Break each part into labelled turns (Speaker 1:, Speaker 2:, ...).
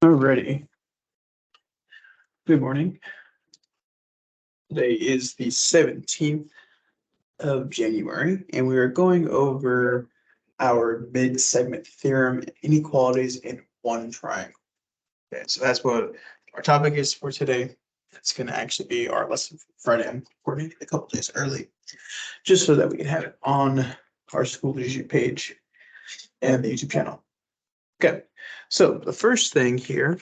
Speaker 1: Alrighty. Good morning. Today is the 17th of January, and we are going over our mid-segment theorem and inequalities in one triangle. Okay, so that's what our topic is for today. It's going to actually be our lesson for Friday. I'm recording it a couple days early, just so that we can have it on our school YouTube page and the YouTube channel. Okay, so the first thing here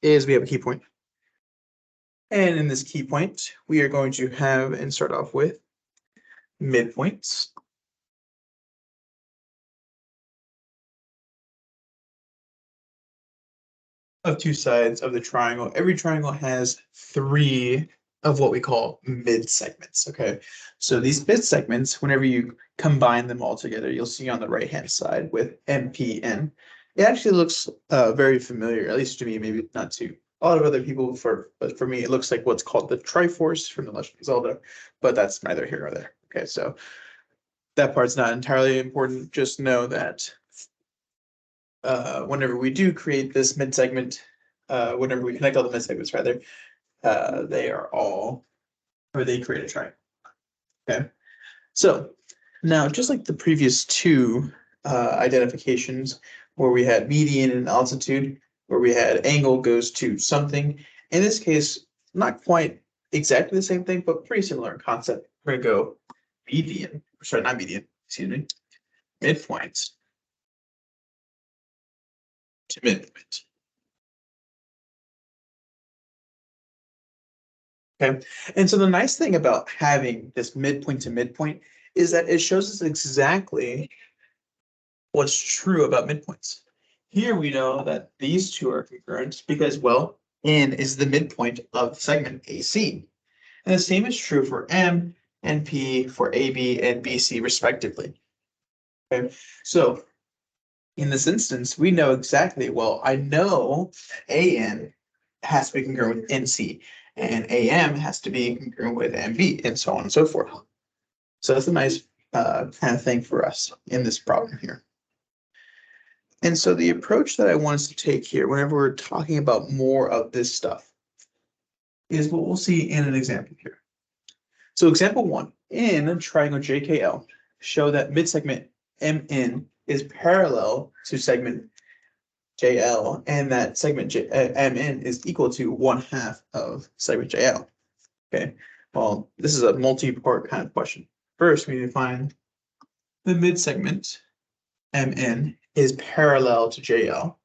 Speaker 1: is we have a key point. And in this key point, we are going to have and start off with midpoints. Of two sides of the triangle. Every triangle has three of what we call mid segments. Okay, so these mid segments, whenever you combine them all together, you'll see on the right hand side with MPN. It actually looks very familiar, at least to me, maybe not to a lot of other people, but for me, it looks like what's called the Triforce from the Legend of Zelda, but that's neither here nor there. Okay, so that part's not entirely important. Just know that whenever we do create this mid-segment, whenever we connect all the mid-segments, rather, they are all, or they create a triangle. Okay, so now just like the previous two identifications, where we had median and altitude, where we had angle goes to something. In this case, not quite exactly the same thing, but pretty similar in concept. We're gonna go median, sorry, not median, excuse me, midpoint to midpoint. Okay, and so the nice thing about having this midpoint to midpoint is that it shows us exactly what's true about midpoints. Here we know that these two are congruent because, well, N is the midpoint of segment AC. And the same is true for M and P, for AB and BC respectively. Okay, so in this instance, we know exactly, well, I know AN has to be congruent with NC, and AM has to be congruent with MB, and so on and so forth. So that's a nice kind of thing for us in this problem here. And so the approach that I want us to take here, whenever we're talking about more of this stuff, is what we'll see in an example here. So example one, in a triangle JKL, show that midsegment MN is parallel to segment JL, and that segment MN is equal to 1/2 of segment JL. Okay, well, this is a multi-part kind of question. First, we need to find the midsegment MN is parallel to JL,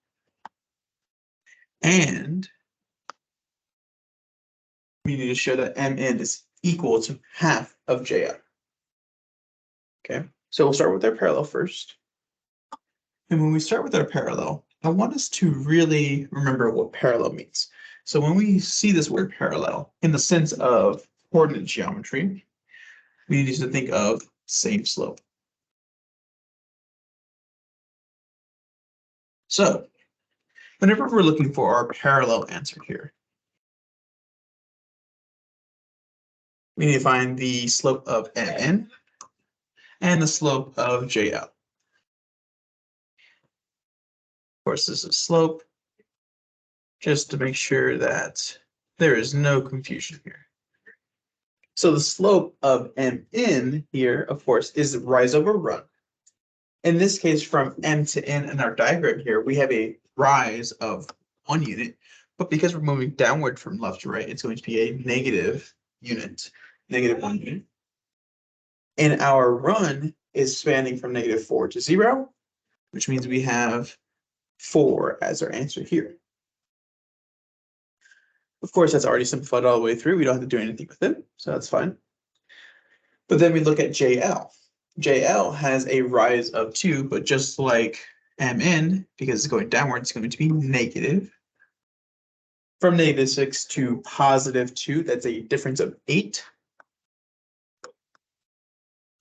Speaker 1: and we need to show that MN is equal to 1/2 of JL. Okay, so we'll start with our parallel first. And when we start with our parallel, I want us to really remember what parallel means. So when we see this word parallel in the sense of coordinate geometry, we need to think of same slope. So whenever we're looking for our parallel answer here, we need to find the slope of MN and the slope of JL. Of course, this is slope, just to make sure that there is no confusion here. So the slope of MN here, of course, is rise over run. In this case, from M to N in our diagram here, we have a rise of 1 unit, but because we're moving downward from left to right, it's going to be a negative unit, -1 unit. And our run is spanning from -4 to 0, which means we have 4 as our answer here. Of course, that's already simplified all the way through. We don't have to do anything with it, so that's fine. But then we look at JL. JL has a rise of 2, but just like MN, because it's going downward, it's going to be negative. From -6 to +2, that's a difference of 8.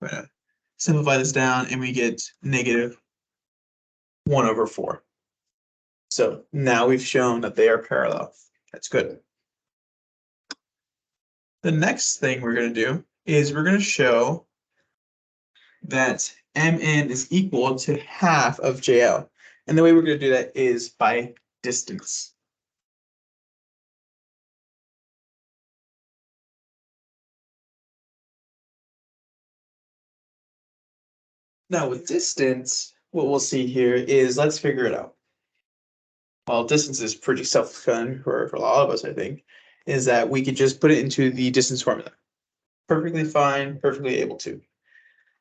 Speaker 1: I'm going to simplify this down, and we get -1/4. So now we've shown that they are parallel. That's good. The next thing we're going to do is we're going to show that MN is equal to 1/2 of JL. And the way we're going to do that is by distance. Now with distance, what we'll see here is, let's figure it out. Well, distance is pretty self-explanatory for a lot of us, I think, is that we could just put it into the distance formula. Perfectly fine, perfectly able to.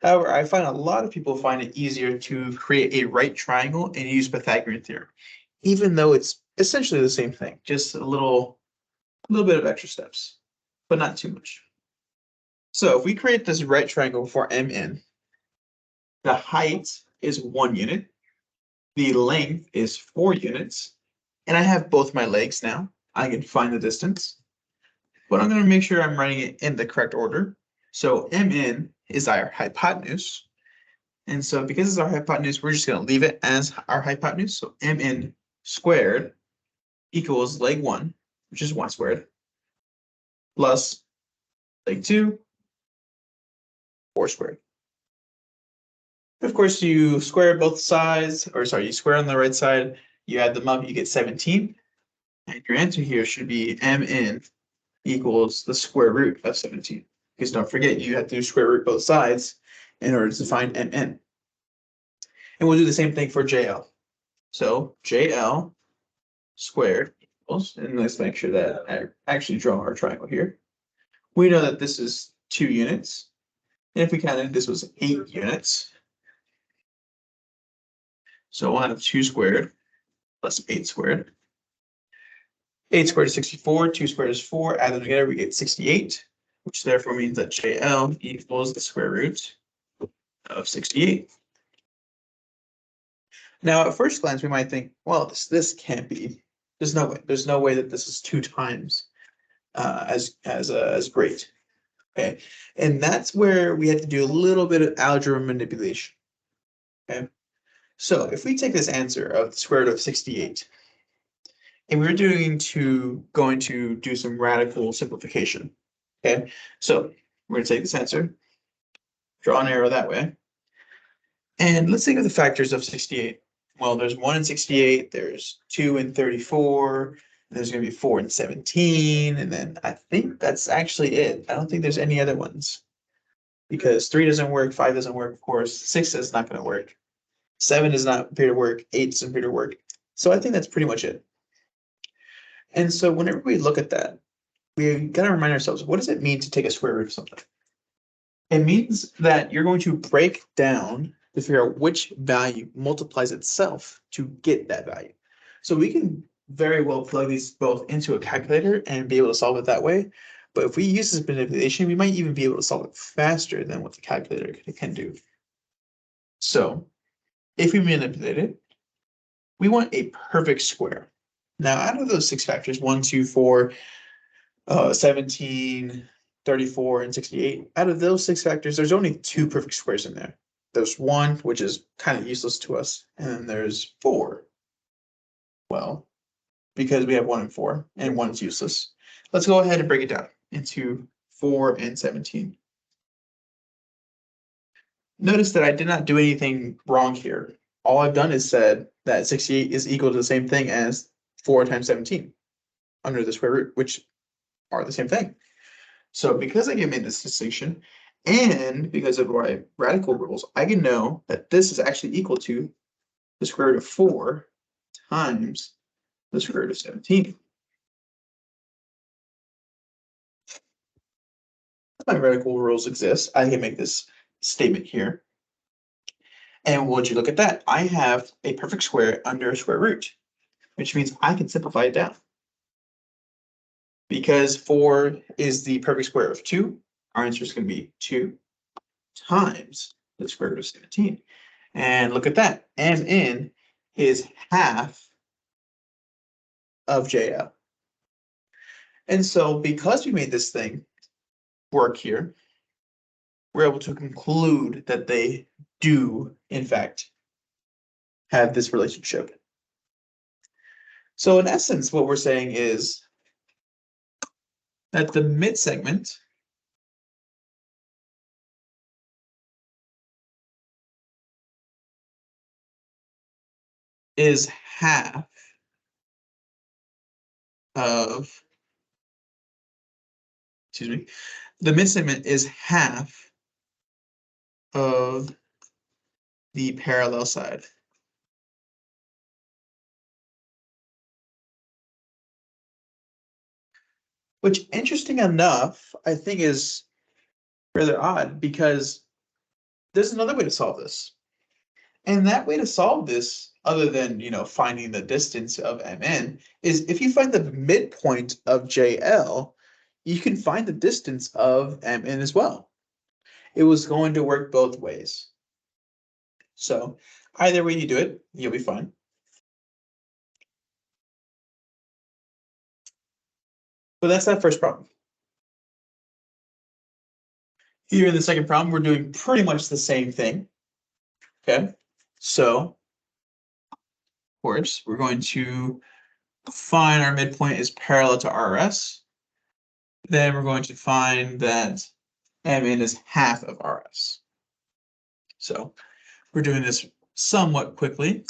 Speaker 1: However, I find a lot of people find it easier to create a right triangle and use Pythagorean theorem, even though it's essentially the same thing, just a little bit of extra steps, but not too much. So if we create this right triangle for MN, the height is 1 unit, the length is 4 units, and I have both my legs now. I can find the distance, but I'm going to make sure I'm writing it in the correct order. So MN is our hypotenuse. And so because it's our hypotenuse, we're just going to leave it as our hypotenuse. So MN squared equals leg 1, which is 1 squared, plus leg 2, 4 squared. Of course, you square both sides, or sorry, you square on the right side, you add them up, you get 17. And your answer here should be MN equals the square root of 17. Because don't forget, you have to square root both sides in order to find MN. And we'll do the same thing for JL. So JL squared equals, and let's make sure that I actually draw our triangle here. We know that this is 2 units. And if we counted, this was 8 units. So we'll have 2 squared plus 8 squared. 8 squared is 64, 2 squared is 4, add them together, we get 68, which therefore means that JL equals the square root of 68. Now, at first glance, we might think, well, this can't be. There's no way. There's no way that this is 2 times as great. Okay, and that's where we have to do a little bit of algebra manipulation. Okay, so if we take this answer of the square root of 68, and we're going to do some radical simplification. Okay, so we're going to take this answer, draw an arrow that way, and let's think of the factors of 68. Well, there's 1 in 68, there's 2 in 34, there's going to be 4 in 17, and then I think that's actually it. I don't think there's any other ones, because 3 doesn't work, 5 doesn't work, of course, 6 is not going to work, 7 does not appear to work, 8 doesn't appear to work. So I think that's pretty much it. And so whenever we look at that, we got to remind ourselves, what does it mean to take a square root of something? It means that you're going to break down to figure out which value multiplies itself to get that value. So we can very well plug these both into a calculator and be able to solve it that way. But if we use this manipulation, we might even be able to solve it faster than what the calculator can do. So if we manipulate it, we want a perfect square. Now, out of those 6 factors, 1, 2, 4, 17, 34, and 68, out of those 6 factors, there's only 2 perfect squares in there. There's 1, which is kind of useless to us, and then there's 4. Well, because we have 1 and 4, and 1 is useless. Let's go ahead and break it down into 4 and 17. Notice that I did not do anything wrong here. All I've done is said that 68 is equal to the same thing as 4 times 17 under the square root, which are the same thing. So because I made this distinction, and because of my radical rules, I can know that this is actually equal to the square root of 4 times the square root of 17. My radical rules exist. I can make this statement here. And would you look at that? I have a perfect square under a square root, which means I can simplify it down. Because 4 is the perfect square of 2, our answer is going to be 2 times the square root of 17. And look at that. Mn is half of JL. And so because we made this thing work here, we're able to conclude that they do, in fact, have this relationship. So in essence, what we're saying is that the midsegment is half of, the midsegment is half of the parallel side. Which, interesting enough, I think is rather odd because there's another way to solve this. And that way to solve this, other than finding the distance of MN, is if you find the midpoint of JL, you can find the distance of MN as well. It was going to work both ways. So either way you do it, you'll be fine. But that's that first problem. Here in the second problem, we're doing pretty much the same thing. Okay, so of course, we're going to find our midpoint is parallel to RS. Then we're going to find that MN is half of RS. So we're doing this somewhat quickly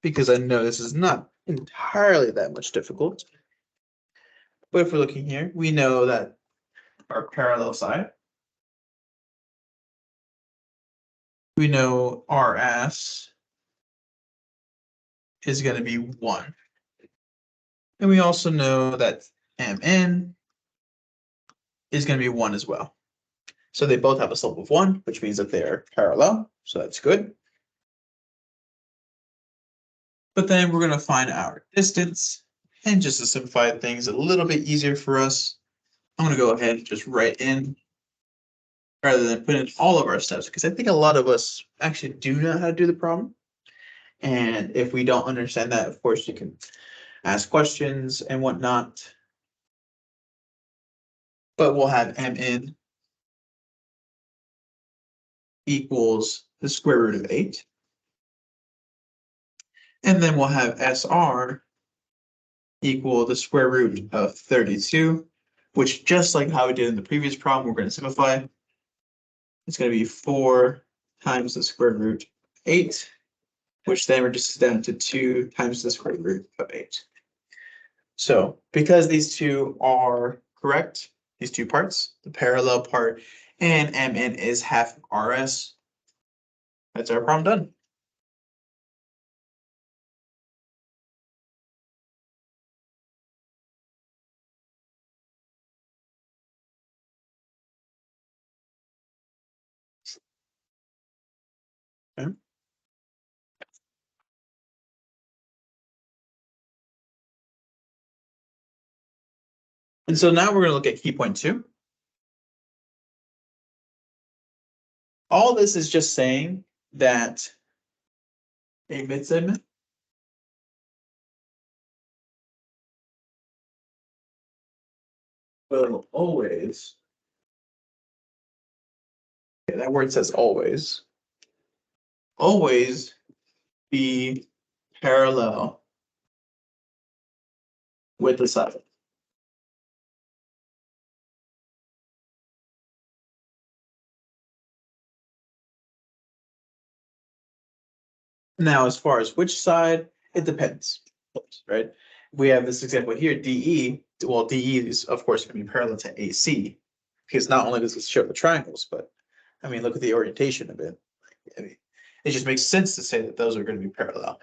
Speaker 1: because I know this is not entirely that much difficult. But if we're looking here, we know that our parallel side, we know RS is going to be 1. And we also know that MN is going to be 1 as well. So they both have a slope of 1, which means that they're parallel. So that's good. But then we're going to find our distance. And just to simplify things a little bit easier for us, I'm going to go ahead and just write in rather than put in all of our steps, because I think a lot of us actually do know how to do the problem. And if we don't understand that, of course, you can ask questions and whatnot. But we'll have MN equals the square root of 8. And then we'll have SR equal the square root of 32, which, just like how we did in the previous problem, we're going to simplify. It's going to be 4 times the square root of 8, which then reduces down to 2 times the square root of 8. So because these two are correct, these two parts, the parallel part and MN is half RS, that's our problem done. Okay. And so now we're going to look at key point 2. All this is just saying that a midsegment will always, okay, that word says always be parallel with the side. Now, as far as which side, it depends, right? We have this example here, DE. Well, DE is, of course, going to be parallel to AC, because not only does it show the triangles, but I mean, look at the orientation of it. I mean, it just makes sense to say that those are going to be parallel.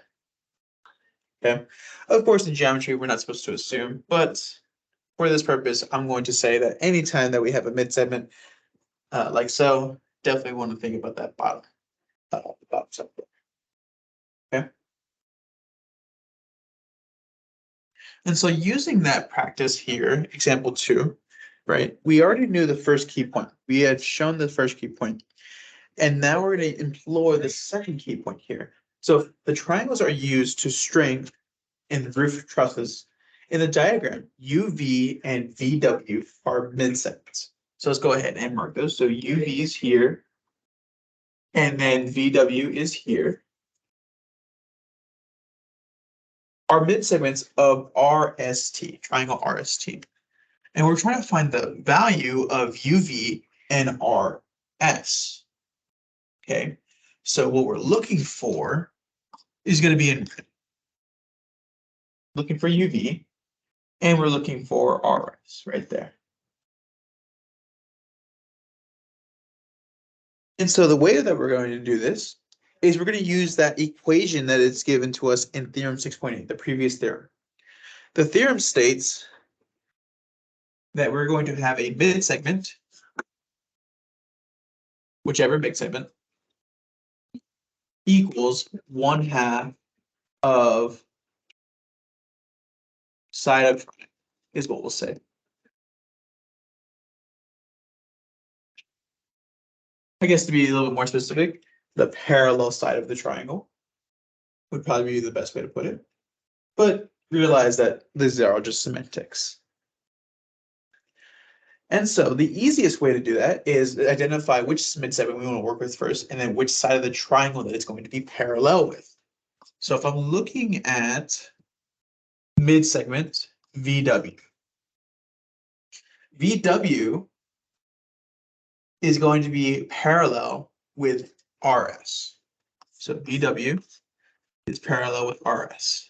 Speaker 1: Okay. Of course, in geometry, we're not supposed to assume, but for this purpose, I'm going to say that anytime that we have a midsegment like so, definitely want to think about that bottom side. Okay. And so using that practice here, example 2, right? We already knew the first key point. We had shown the first key point. And now we're going to employ the second key point here. So the triangles are used to string in the roof trusses. In the diagram, UV and VW are midsegments. So let's go ahead and mark those. So UV is here, and then VW is here. Are midsegments of RST, triangle RST. And we're trying to find the value of UV and RS. Okay, so what we're looking for is going to be looking for UV. and we're looking for RS right there. And so the way that we're going to do this is we're going to use that equation that is given to us in theorem 6.8, the previous theorem. The theorem states that we're going to have a midsegment, whichever midsegment, equals 1/2 of side of is what we'll say. I guess to be a little bit more specific, the parallel side of the triangle would probably be the best way to put it. But realize that these are all just semantics. And so the easiest way to do that is identify which midsegment we want to work with first, and then which side of the triangle that it's going to be parallel with. So if I'm looking at midsegment VW, VW is going to be parallel with RS. So VW is parallel with RS.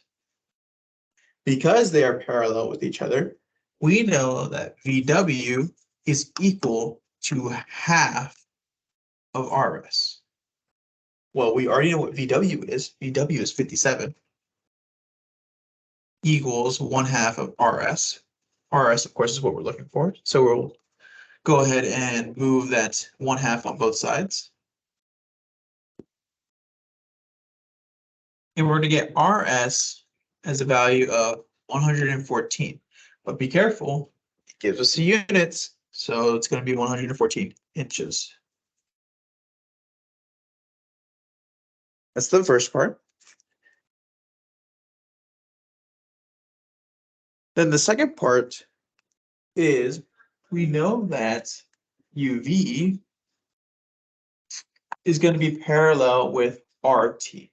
Speaker 1: Because they are parallel with each other, we know that VW is equal to 1/2 of RS. Well, we already know what VW is. VW is 57 equals 1/2 of RS. RS, of course, is what we're looking for. So we'll go ahead and move that 1/2 on both sides. And we're going to get RS as a value of 114. But be careful, it gives us the units. So it's going to be 114 inches. That's the first part. Then the second part is we know that UV is going to be parallel with RT.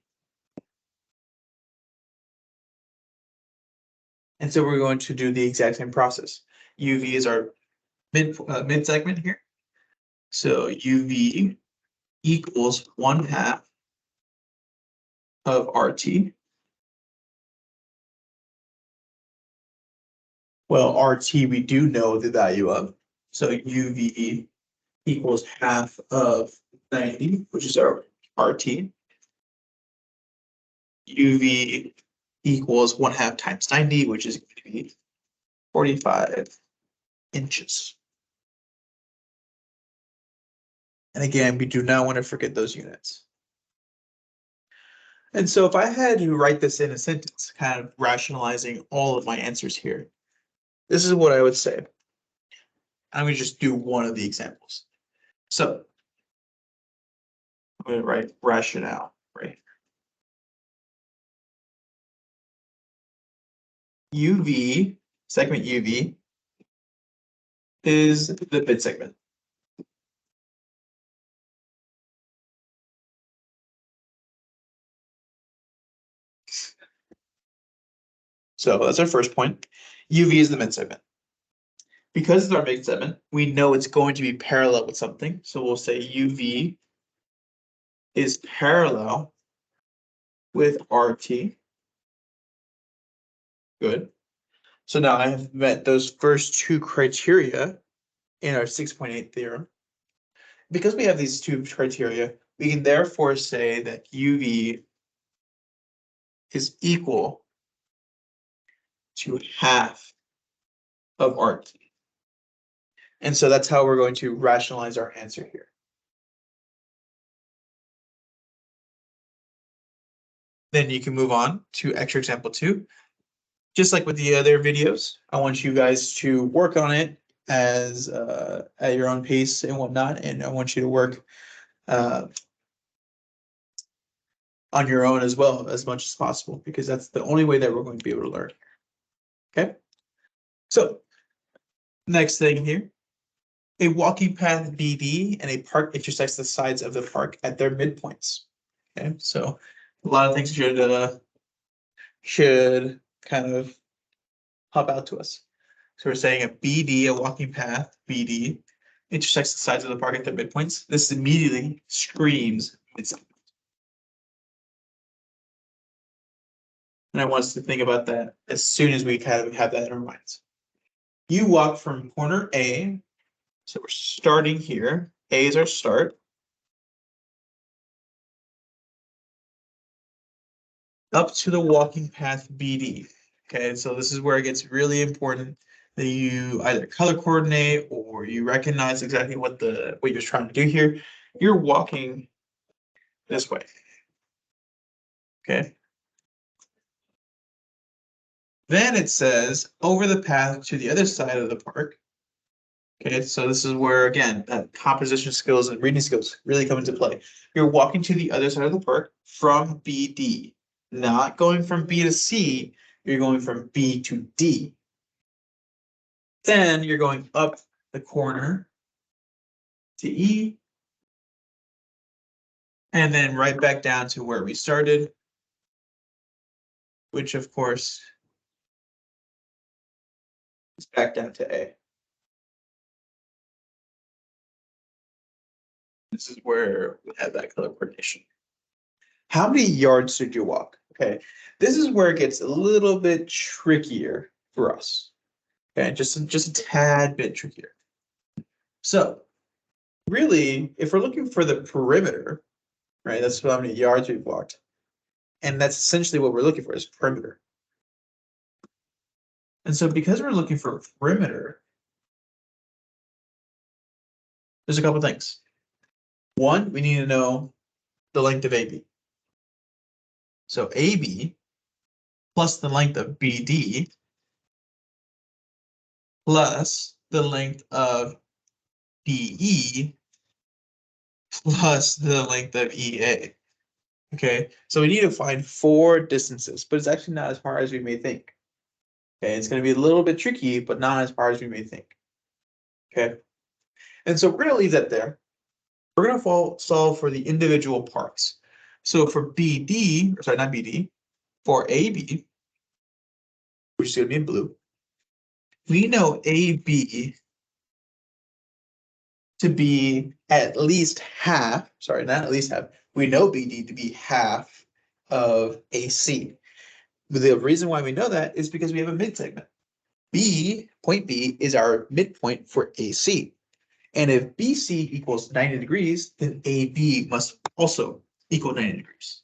Speaker 1: And so we're going to do the exact same process. UV is our mid segment here. So UV equals 1/2 of RT. Well, RT we do know the value of. So UV equals 1/2 of 90, which is our RT. UV equals 1/2 times 90, which is going to be 45 inches. And again, we do not want to forget those units. And so if I had to write this in a sentence, kind of rationalizing all of my answers here, this is what I would say. I'm going to just do one of the examples. So I'm going to write rationale right here. UV, segment UV, is the mid segment. So that's our first point. UV is the mid segment. Because it's our mid segment, we know it's going to be parallel with something. So we'll say UV is parallel with RT. Good. So now I have met those first two criteria in our 6.8 theorem. Because we have these two criteria, we can therefore say that UV is equal to 1/2 of RT. And so that's how we're going to rationalize our answer here. Then you can move on to extra example 2. Just like with the other videos, I want you guys to work on it as at your own pace and whatnot, and I want you to work on your own as well as much as possible, because that's the only way that we're going to be able to learn. Okay, so next thing here, a walking path BD and a park intersects the sides of the park at their midpoints. Okay, so a lot of things should kind of pop out to us. So we're saying a BD, a walking path BD, intersects the sides of the park at their midpoints. This immediately screams midsegment. And I want us to think about that as soon as we kind of have that in our minds. You walk from corner A, so we're starting here. A is our start. Up to the walking path BD. Okay, so this is where it gets really important that you either color coordinate or you recognize exactly what you're trying to do here. You're walking this way. Okay. Then it says over the path to the other side of the park. Okay, so this is where, again, that composition skills and reading skills really come into play. You're walking to the other side of the park from BD, not going from B to C, you're going from B to D. Then you're going up the corner to E, and then right back down to where we started, which of course is back down to A. This is where we have that color coordination. How many yards did you walk? Okay, this is where it gets a little bit trickier for us. Okay, just a tad bit trickier. So really, if we're looking for the perimeter, right, that's how many yards we've walked. And that's essentially what we're looking for is perimeter. And so because we're looking for perimeter, there's a couple things. One, we need to know the length of AB. So AB plus the length of BD plus the length of BE plus the length of EA. Okay, so we need to find 4 distances, but it's actually not as hard as we may think. Okay, it's going to be a little bit tricky, but not as hard as we may think. Okay, and so we're going to leave that there. We're going to solve for the individual parts. So for BD, or sorry, not BD, for AB, which is going to be in blue, we know AB to be at least half, sorry, not at least half, we know BD to be half of AC. The reason why we know that is because we have a midsegment. Point B is our midpoint for AC. And if BC equals 90 degrees, then AB must also equal 90 degrees.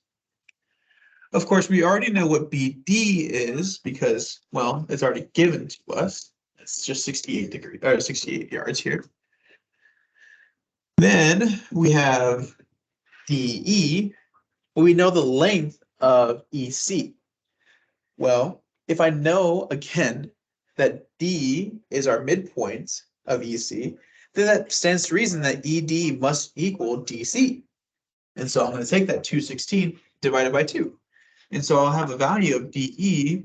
Speaker 1: Of course, we already know what BD is because, well, it's already given to us. It's just 68 degrees, or 68 yards here. Then we have DE. We know the length of EC. Well, if I know, again, that D is our midpoint of EC, then that stands to reason that ED must equal DC. And so I'm going to take that 216 divided by 2. And so I'll have a value of DE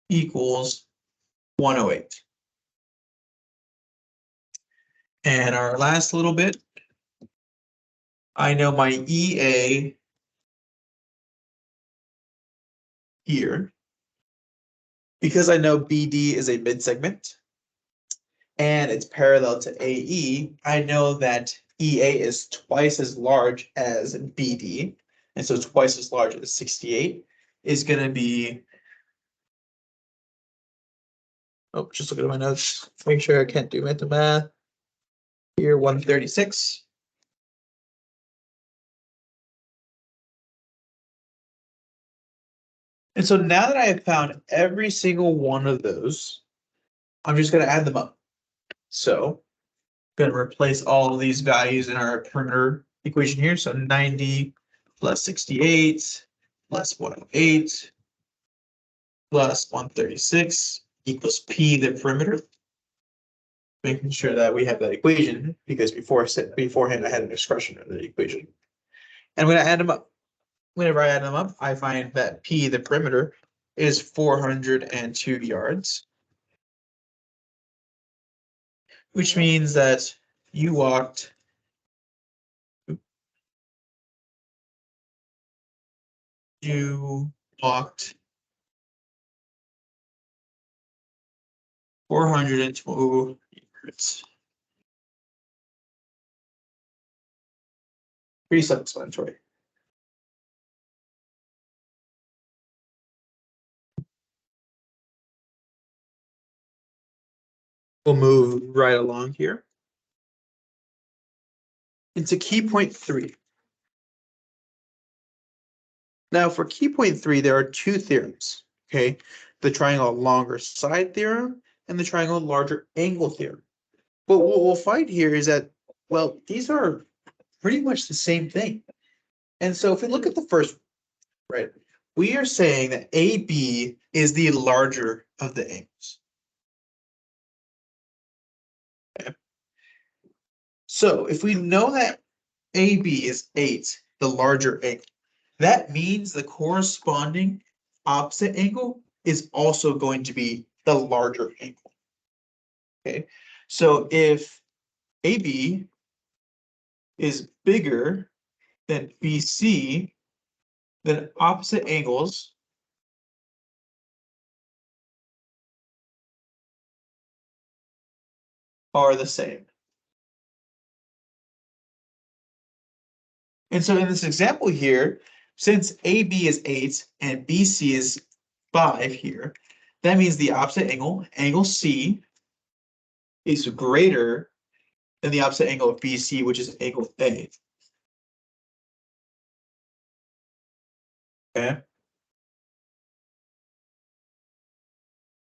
Speaker 1: equals 108. And our last little bit, I know my EA here. Because I know BD is a midsegment and it's parallel to AE, I know that EA is twice as large as BD. And so twice as large as 68 is going to be, oh, just look at my notes, make sure I can't do mental math. Here, 136. And so now that I have found every single one of those, I'm just going to add them up. So I'm going to replace all of these values in our perimeter equation here. So 90 plus 68 plus 108 plus 136 equals P, the perimeter. Making sure that we have that equation because beforehand I had an expression of the equation. And when I add them up, whenever I add them up, I find that P, the perimeter, is 402 yards. Which means that you walked 412 yards. Pretty self-explanatory. we'll move right along here into key point 3. Now for key point 3, there are two theorems, okay? The triangle longer side theorem and the triangle larger angle theorem. But what we'll find here is that, well, these are pretty much the same thing. And so if we look at the first, right, we are saying that AB is the larger of the angles. Okay. So if we know that AB is 8, the larger angle, that means the corresponding opposite angle is also going to be the larger angle. Okay, so if AB is bigger than BC, then opposite angles are the same. And so in this example here, since AB is 8 and BC is 5 here, that means the opposite angle, angle C, is greater than the opposite angle of BC, which is angle A. Okay.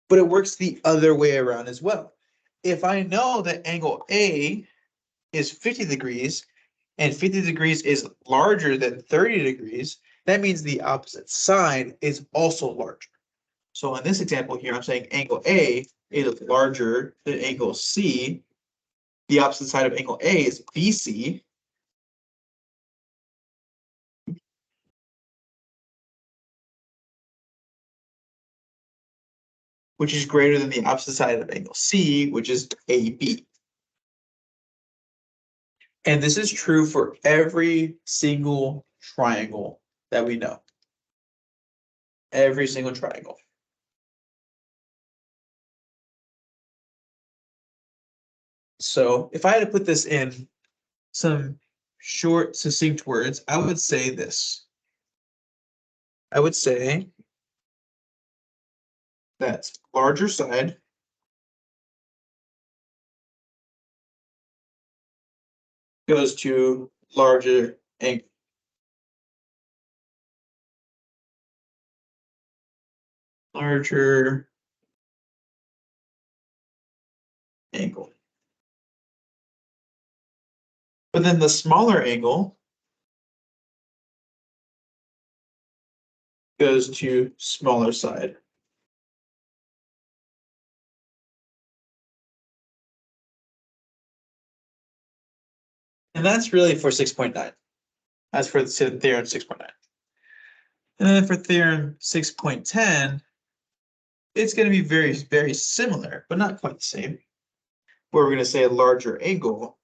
Speaker 1: But it works the other way around as well. If I know that angle A is 50 degrees and 50 degrees is larger than 30 degrees, that means the opposite side is also larger. So in this example here, I'm saying angle A is larger than angle C. The opposite side of angle A is BC. Which is greater than the opposite side of angle C, which is AB. And this is true for every single triangle that we know. Every single triangle. So if I had to put this in some short, succinct words, I would say this. I would say that larger side goes to larger angle. Larger angle. But then the smaller angle goes to smaller side. And that's really for 6.9. That's for theorem 6.9. And then for theorem 6.10, it's going to be very, very similar, but not quite the same. Where we're going to say a larger angle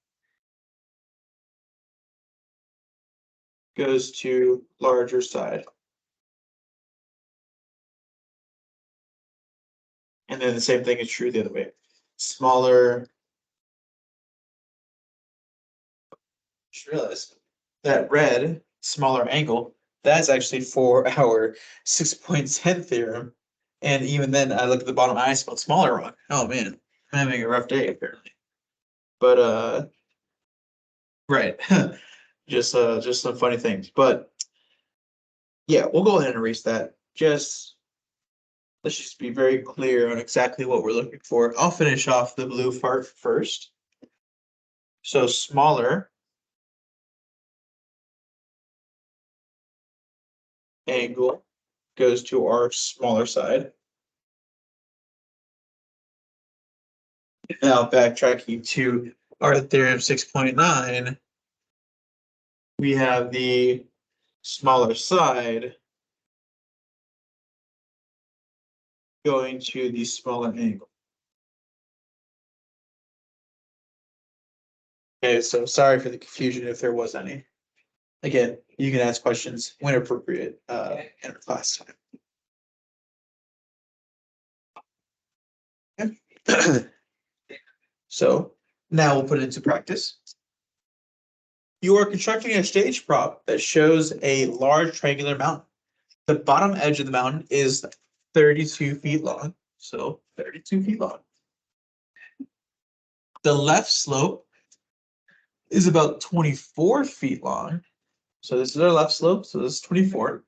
Speaker 1: goes to larger side. And then the same thing is true the other way. Smaller. Just realized that red, smaller angle, that's actually for our 6.10 theorem. And even then, I look at the bottom, I spelled smaller wrong. Oh man, I'm having a rough day apparently. But right, just some funny things. But yeah, we'll go ahead and erase that. Let's just be very clear on exactly what we're looking for. I'll finish off the blue part first. So smaller angle goes to our smaller side. Now backtracking to our theorem 6.9, we have the smaller side going to the smaller angle. Okay, so sorry for the confusion if there was any. Again, you can ask questions when appropriate in our class time. Okay. So now we'll put it into practice. You are constructing a stage prop that shows a large triangular mountain. The bottom edge of the mountain is 32 feet long. So 32 feet long. The left slope is about 24 feet long. So this is our left slope, so this is 24.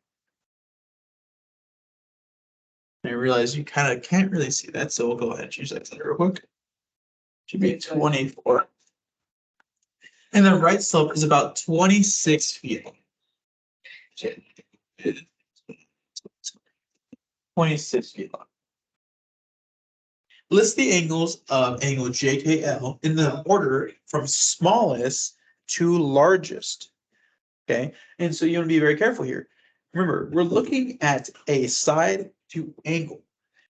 Speaker 1: I realize you kind of can't really see that, so we'll go ahead and change that to real quick. Should be 24. And the right slope is about 26 feet long. 26 feet long. List the angles of angle JKL in the order from smallest to largest. Okay, and so you want to be very careful here. Remember, we're looking at a side to angle,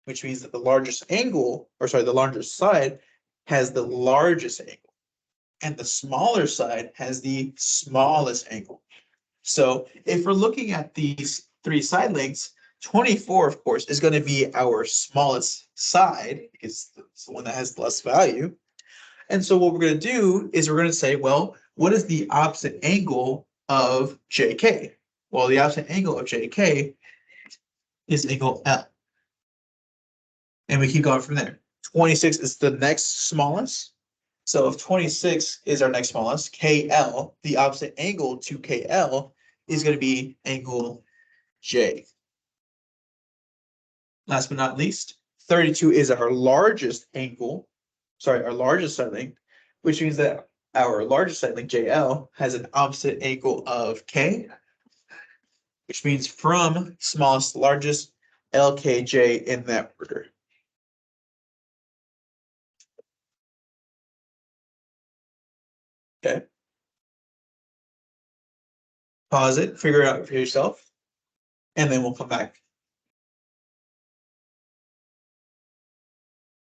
Speaker 1: which means that the largest angle, or sorry, the largest side has the largest angle, and the smaller side has the smallest angle. So if we're looking at these three side lengths, 24, of course, is going to be our smallest side because it's the one that has less value. And so what we're going to do is we're going to say, well, what is the opposite angle of JK? Well, the opposite angle of JK is angle L. And we keep going from there. 26 is the next smallest. So if 26 is our next smallest, KL, the opposite angle to KL is going to be angle J. Last but not least, 32 is our largest angle, our largest side length, which means that our largest side length, JL, has an opposite angle of K, which means from smallest to largest, LKJ in that order. Okay. Pause it, figure it out for yourself, and then we'll come back.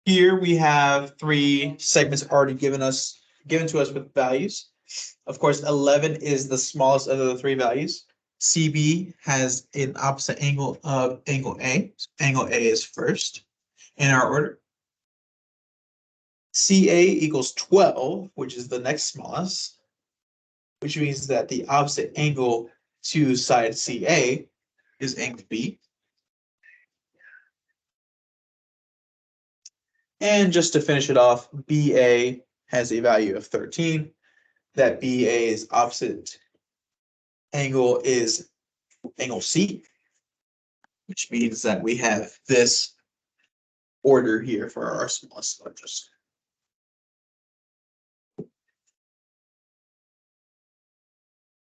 Speaker 1: Here we have three segments already given to us with values. Of course, 11 is the smallest of the three values. CB has an opposite angle of angle A. So angle A is first in our order. CA equals 12, which is the next smallest, which means that the opposite angle to side CA is angle B. And just to finish it off, BA has a value of 13. That BA's opposite angle is angle C, which means that we have this order here for our smallest largest.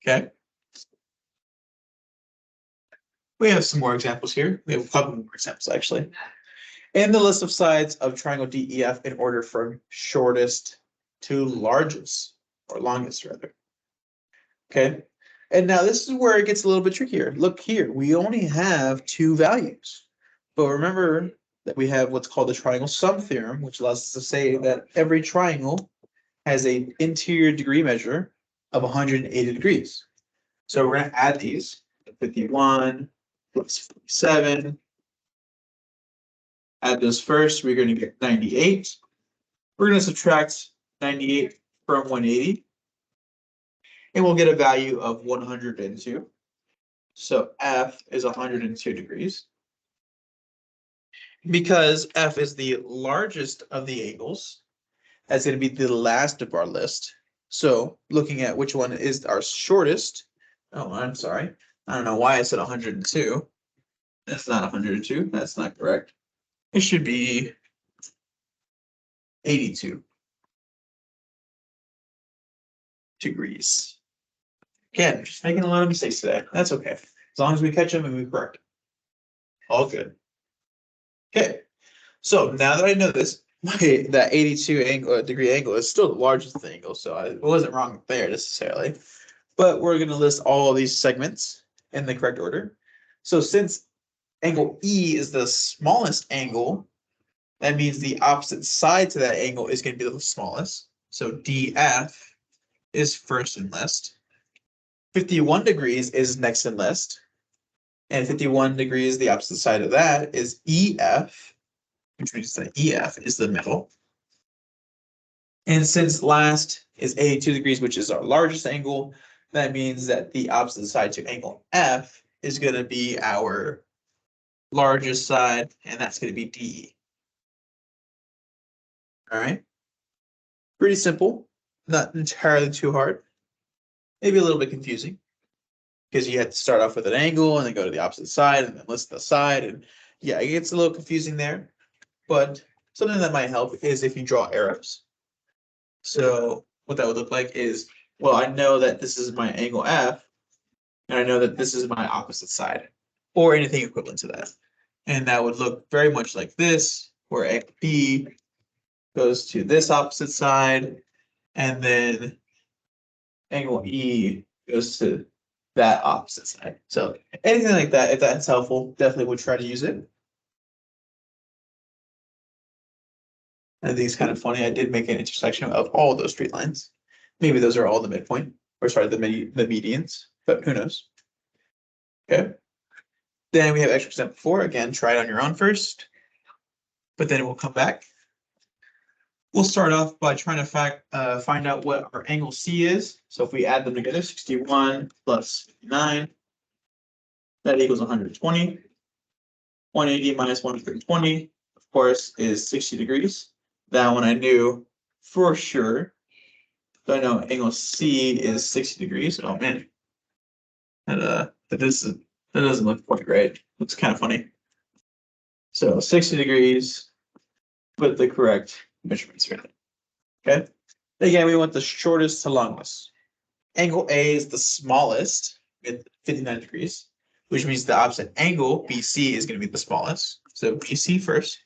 Speaker 1: Okay. We have some more examples here. We have a couple more examples actually. And the list of sides of triangle DEF in order from shortest to largest, or longest rather. Okay. And now this is where it gets a little bit trickier. Look here, we only have two values. But remember that we have what's called the triangle sum theorem, which allows us to say that every triangle has an interior degree measure of 180 degrees. So we're going to add these. 51 plus 47. Add those first, we're going to get 98. We're going to subtract 98 from 180. And we'll get a value of 102. So F is 102 degrees. Because F is the largest of the angles, that's going to be the last of our list. So looking at which one is our shortest. Oh, I'm sorry. I don't know why I said 102. That's not 102. That's not correct. It should be 82 degrees. Again, just making a lot of mistakes today. That's okay. As long as we catch them and we correct them. All good. Okay. So now that I know this, that 82 degree angle is still the largest of the angle, so I wasn't wrong there necessarily. But we're going to list all of these segments in the correct order. So since angle E is the smallest angle, that means the opposite side to that angle is going to be the smallest. So DF is first in list. 51 degrees is next in list. And 51 degrees, the opposite side of that is EF, which means that EF is the middle. And since last is 82 degrees, which is our largest angle, that means that the opposite side to angle F is going to be our largest side, and that's going to be DE. All right. Pretty simple, not entirely too hard. Maybe a little bit confusing because you have to start off with an angle and then go to the opposite side and then list the side. And yeah, it gets a little confusing there. But something that might help is if you draw arrows. So what that would look like is, well, I know that this is my angle F, and I know that this is my opposite side, or anything equivalent to that. And that would look very much like this, where angle B goes to this opposite side, and then angle E goes to that opposite side. So anything like that, if that's helpful, definitely would try to use it. I think it's kind of funny. I did make an intersection of all those straight lines. Maybe those are all the midpoint, or sorry, the medians, but who knows? Okay. Then we have extra example 4. Again, try it on your own first, but then we'll come back. We'll start off by trying to find out what our angle C is. So if we add them together, 61 plus 9, that equals 120. 180 minus 120, of course, is 60 degrees. That one I knew for sure. So I know angle C is 60 degrees. Oh man, that doesn't look quite right. Looks kind of funny. So 60 degrees with the correct measurements for it. Okay. Again, we want the shortest to longest. Angle A is the smallest with 59 degrees, which means the opposite angle, BC, is going to be the smallest. So BC first.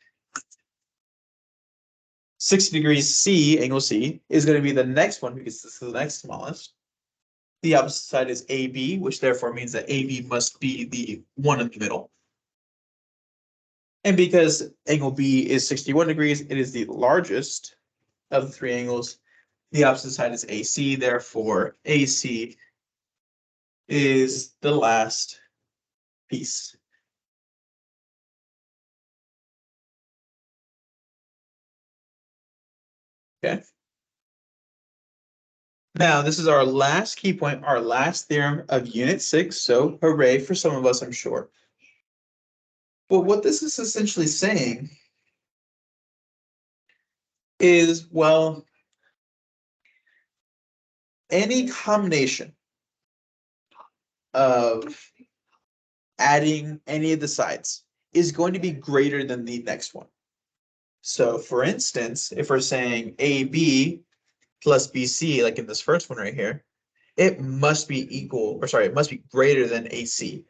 Speaker 1: 60 degrees C, angle C, is going to be the next one because this is the next smallest. The opposite side is AB, which therefore means that AB must be the one in the middle. And because angle B is 61 degrees, it is the largest of the 3 angles. The opposite side is AC, therefore AC is the last piece. Okay. Now, this is our last key point, our last theorem of Unit 6, so hooray for some of us, I'm sure. But what this is essentially saying is, well, any combination of adding any of the sides is going to be greater than the next one. So for instance, if we're saying AB plus BC, like in this first one right here, it must be equal, or sorry, it must be greater than AC.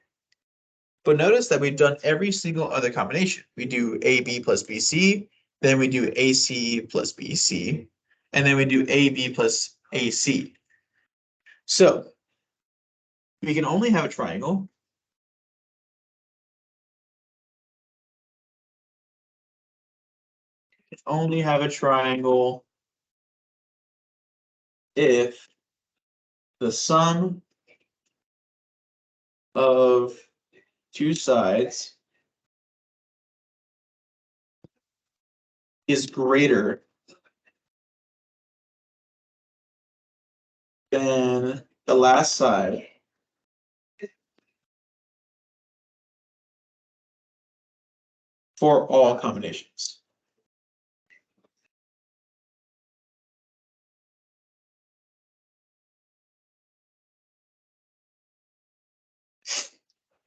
Speaker 1: But notice that we've done every single other combination. We do AB plus BC, then we do AC plus BC, and then we do AB plus AC. So we can only have a triangle if the sum of two sides is greater than the last side for all combinations.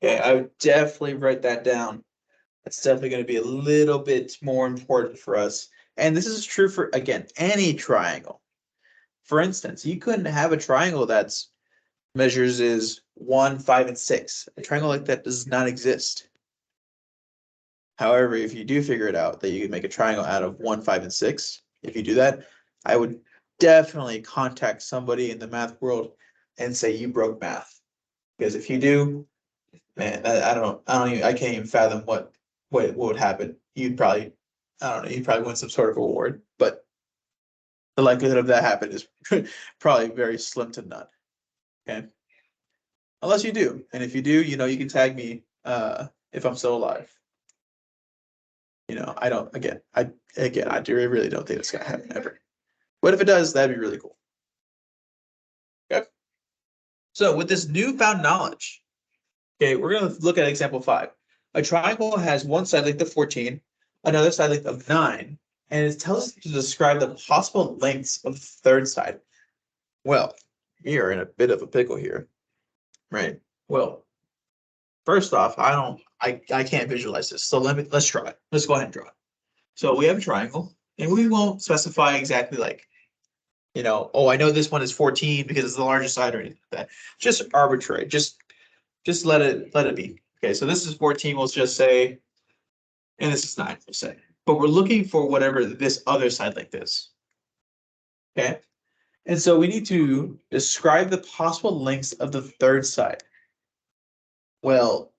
Speaker 1: Okay, I would definitely write that down. That's definitely going to be a little bit more important for us. And this is true for, again, any triangle. For instance, you couldn't have a triangle that's measures is 1, 5, and 6. A triangle like that does not exist. However, if you do figure it out that you can make a triangle out of 1, 5, and 6, if you do that, I would definitely contact somebody in the math world and say you broke math. Because if you do, man, I can't even fathom what would happen. You'd probably, I don't know, you'd probably win some sort of award, but the likelihood of that happening is probably very slim to none. Okay. Unless you do. And if you do, you can tag me if I'm still alive. I don't, I really don't think it's gonna happen ever. But if it does, that'd be really cool. Okay. So with this newfound knowledge, okay, we're gonna look at example 5. A triangle has one side length of 14, another side length of 9, And it tells us to describe the possible lengths of the third side. Well, we are in a bit of a pickle here, right? Well, first off, I can't visualize this. So let's try it. Let's go ahead and draw it. So we have a triangle, and we won't specify exactly like, oh, I know this one is 14 because it's the largest side or anything like that. Just arbitrary. Just let it be. Okay, so this is 14, we'll just say, and this is 9, we'll say. But we're looking for whatever this other side length is. Okay. And so we need to describe the possible lengths of the third side. Well,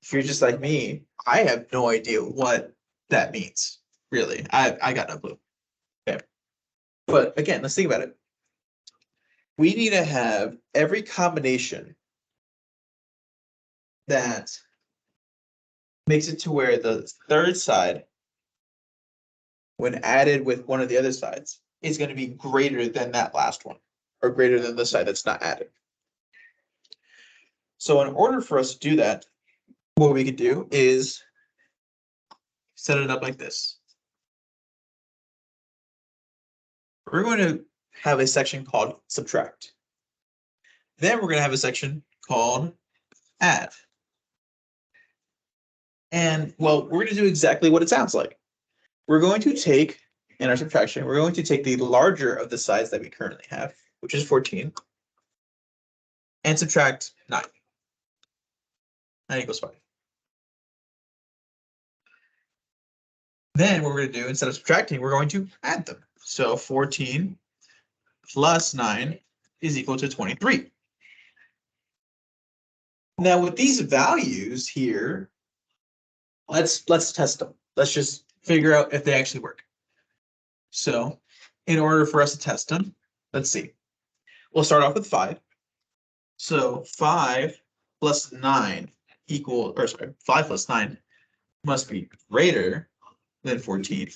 Speaker 1: if you're just like me, I have no idea what that means, really. I got no clue. Okay. But again, let's think about it. We need to have every combination that makes it to where the third side, when added with one of the other sides, is going to be greater than that last one, or greater than the side that's not added. So in order for us to do that, what we could do is set it up like this. We're going to have a section called subtract. Then we're going to have a section called add. And well, we're going to do exactly what it sounds like. We're going to take, in our subtraction, we're going to take the larger of the sides that we currently have, which is 14, and subtract 9. 9 equals 5. Then what we're going to do, instead of subtracting, we're going to add them. So 14 plus 9 is equal to 23. Now with these values here, let's test them. Let's just figure out if they actually work. So in order for us to test them, let's see. We'll start off with 5. So 5 plus 9 5 plus 9 must be greater than 14.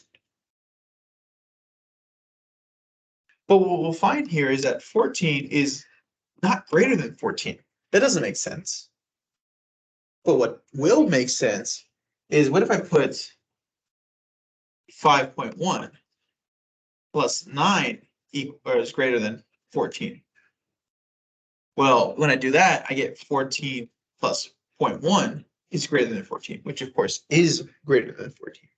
Speaker 1: But what we'll find here is that 14 is not greater than 14. That doesn't make sense. But what will make sense is, what if I put 5.1 plus 9 is greater than 14? Well, when I do that, I get 14 plus 0.1 is greater than 14, which of course is greater than 14.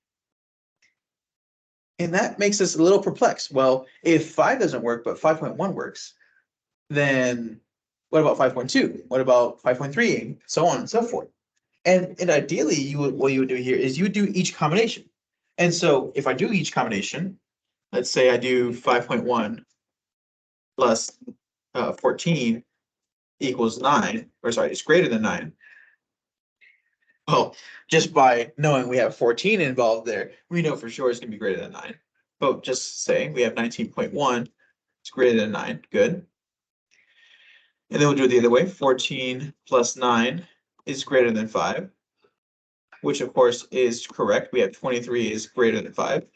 Speaker 1: And that makes us a little perplexed. Well, if 5 doesn't work, but 5.1 works, then what about 5.2? What about 5.3? And so on and so forth. And ideally, what you would do here is you would do each combination. And so if I do each combination, let's say I do 5.1 plus 14 equals 9, or sorry, it's greater than 9. Well, just by knowing we have 14 involved there, we know for sure it's going to be greater than 9. But just saying we have 19.1, it's greater than 9. Good. And then we'll do it the other way. 14 plus 9 is greater than 5, which of course is correct. We have 23 is greater than 5.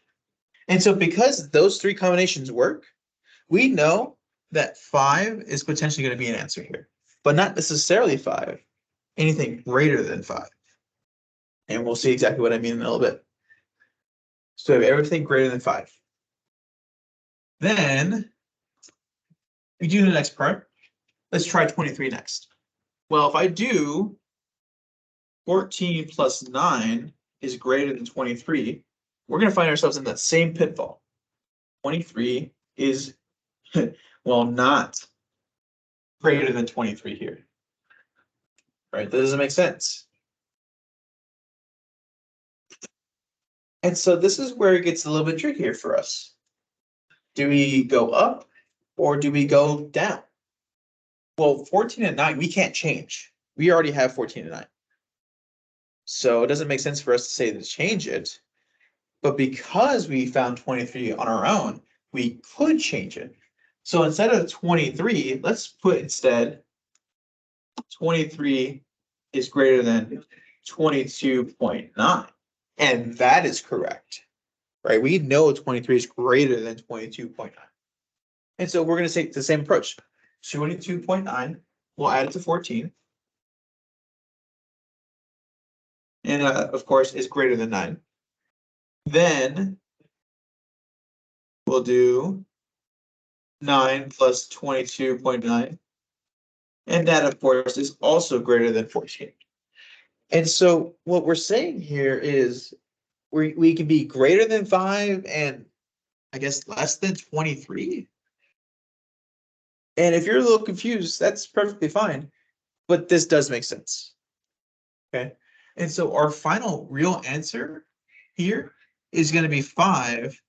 Speaker 1: And so because those three combinations work, we know that 5 is potentially going to be an answer here, but not necessarily 5, anything greater than 5. And we'll see exactly what I mean in a little bit. So we have everything greater than 5. Then we do the next part. Let's try 23 next. Well, if I do 14 plus 9 is greater than 23, we're going to find ourselves in that same pitfall. 23 is, well, not greater than 23 here. Right? That doesn't make sense. And so this is where it gets a little bit trickier for us. Do we go up or do we go down? Well, 14 and 9, we can't change. We already have 14 and 9. So it doesn't make sense for us to say to change it. But because we found 23 on our own, we could change it. So instead of 23, let's put instead 23 is greater than 22.9. And that is correct, right? We know 23 is greater than 22.9. And so we're going to take the same approach. 22.9, we'll add it to 14. And of course, is greater than 9. Then we'll do 9 plus 22.9. And that, of course, is also greater than 14. And so what we're saying here is we can be greater than 5 and I guess less than 23. And if you're a little confused, that's perfectly fine. But this does make sense. Okay. And so our final real answer here is going to be 5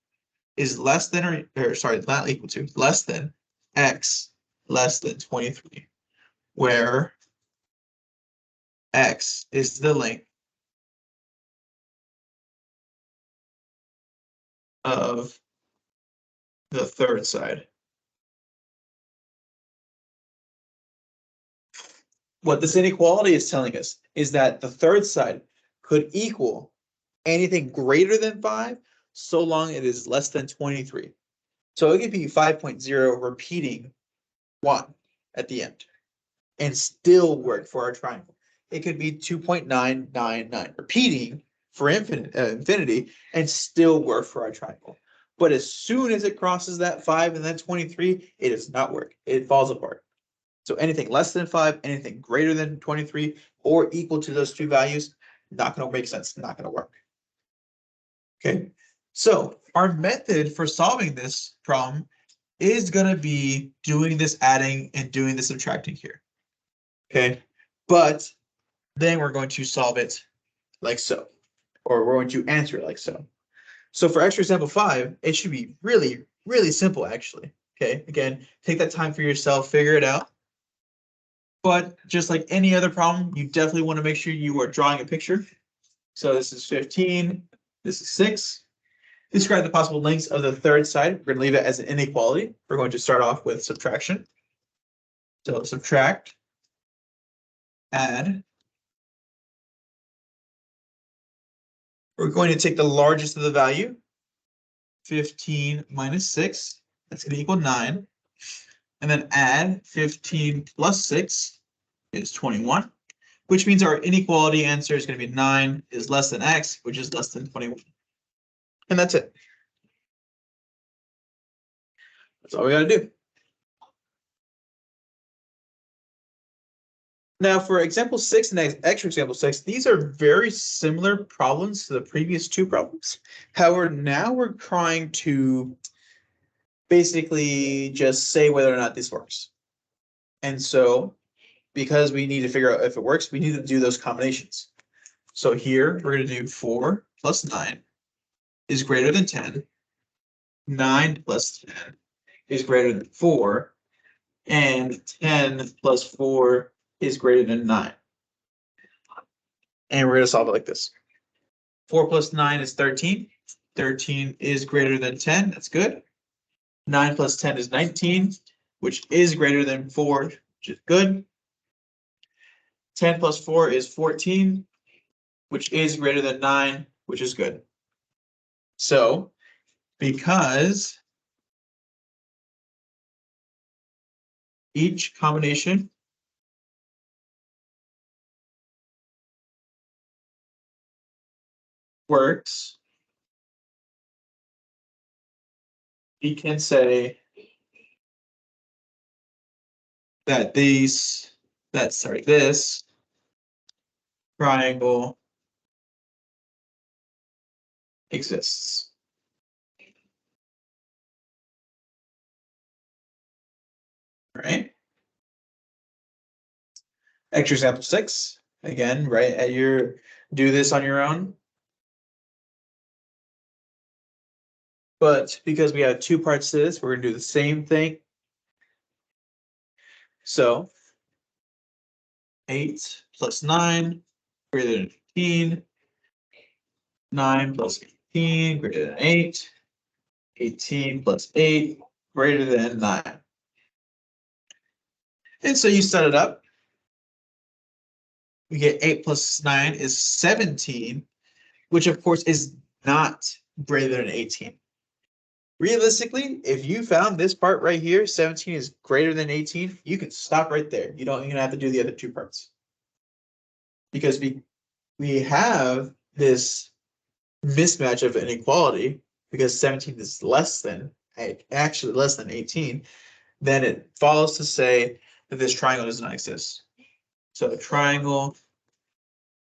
Speaker 1: is less than or sorry, not equal to, less than x less than 23, where x is the length of the third side. What this inequality is telling us is that the third side could equal anything greater than 5 so long it is less than 23. So it could be 5.0 repeating 1 at the end and still work for our triangle. It could be 2.999 repeating for infinity and still work for our triangle. But as soon as it crosses that 5 and then 23, it does not work. It falls apart. So anything less than 5, anything greater than 23, or equal to those two values, not going to make sense, not going to work. Okay, so our method for solving this problem is going to be doing this adding and doing the subtracting here. Okay, but then we're going to solve it like so, or we're going to answer it like so. So for extra example 5, it should be really, really simple actually. Okay, again, take that time for yourself, figure it out. But just like any other problem, you definitely want to make sure you are drawing a picture. So this is 15, this is 6. Describe the possible lengths of the third side. We're going to leave it as an inequality. We're going to start off with subtraction. So subtract, add. We're going to take the largest of the value, 15 minus 6. That's going to equal 9. And then add 15 plus 6 is 21, which means our inequality answer is going to be 9 is less than x, which is less than 21. And that's it. That's all we got to do. Now for example 6 and extra example 6, these are very similar problems to the previous two problems. However, now we're trying to basically just say whether or not this works. And so because we need to figure out if it works, we need to do those combinations. So here we're going to do 4 plus 9 is greater than 10. 9 plus 10 is greater than 4. And 10 plus 4 is greater than 9. And we're going to solve it like this. 4 plus 9 is 13. 13 is greater than 10. That's good. 9 plus 10 is 19, which is greater than 4, which is good. 10 plus 4 is 14, which is greater than 9, which is good. So, because each combination works, we can say that this triangle exists. All right. Extra example 6, again, right at your, do this on your own. But because we have two parts to this, we're going to do the same thing. So 8 plus 9 greater than 15. 9 plus 18 greater than 8. 18 plus 8 greater than 9. And so you set it up. We get 8 plus 9 is 17, which of course is not greater than 18. Realistically, if you found this part right here, 17 is greater than 18, you can stop right there. You don't even have to do the other two parts. Because we have this mismatch of inequality because 17 is less than actually less than 18, then it follows to say that this triangle does not exist. So the triangle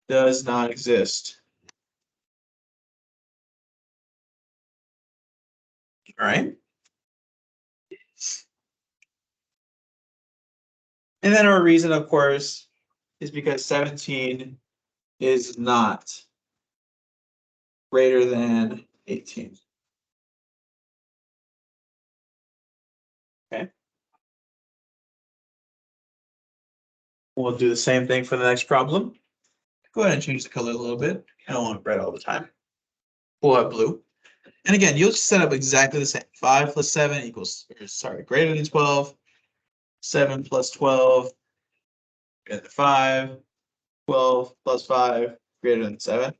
Speaker 1: does not exist. All right. And then our reason, of course, is because 17 is not greater than 18. Okay. We'll do the same thing for the next problem. Go ahead and change the color a little bit. I don't want red all the time. We'll have blue. And again, you'll set up exactly the same. 5 plus 7 equals, greater than 12. 7 plus 12 greater than 5. 12 plus 5 greater than 7.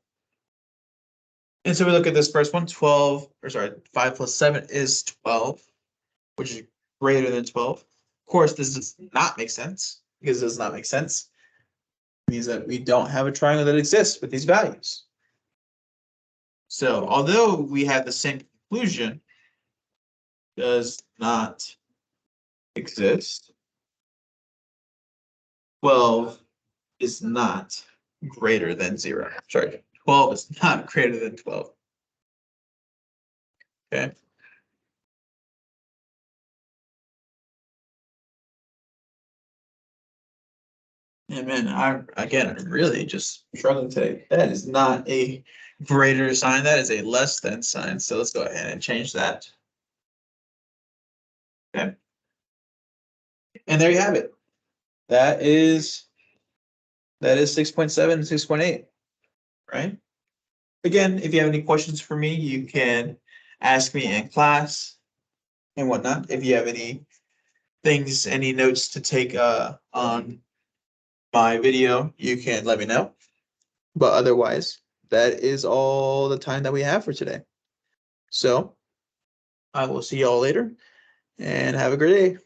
Speaker 1: And so we look at this first one, 5 plus 7 is 12, which is greater than 12. Of course, this does not make sense, because it does not make sense. It means that we don't have a triangle that exists with these values. So although we have the same conclusion, does not exist, 12 is not greater than 0. 12 is not greater than 12. Okay. And man, I'm really just struggling today. That is not a greater sign. That is a less than sign. So let's go ahead and change that. Okay. And there you have it. That is 6.7 and 6.8. Right? Again, if you have any questions for me, you can ask me in class and whatnot. If you have any things, any notes to take on my video, you can let me know. But otherwise, that is all the time that we have for today. So I will see y'all later and have a great day.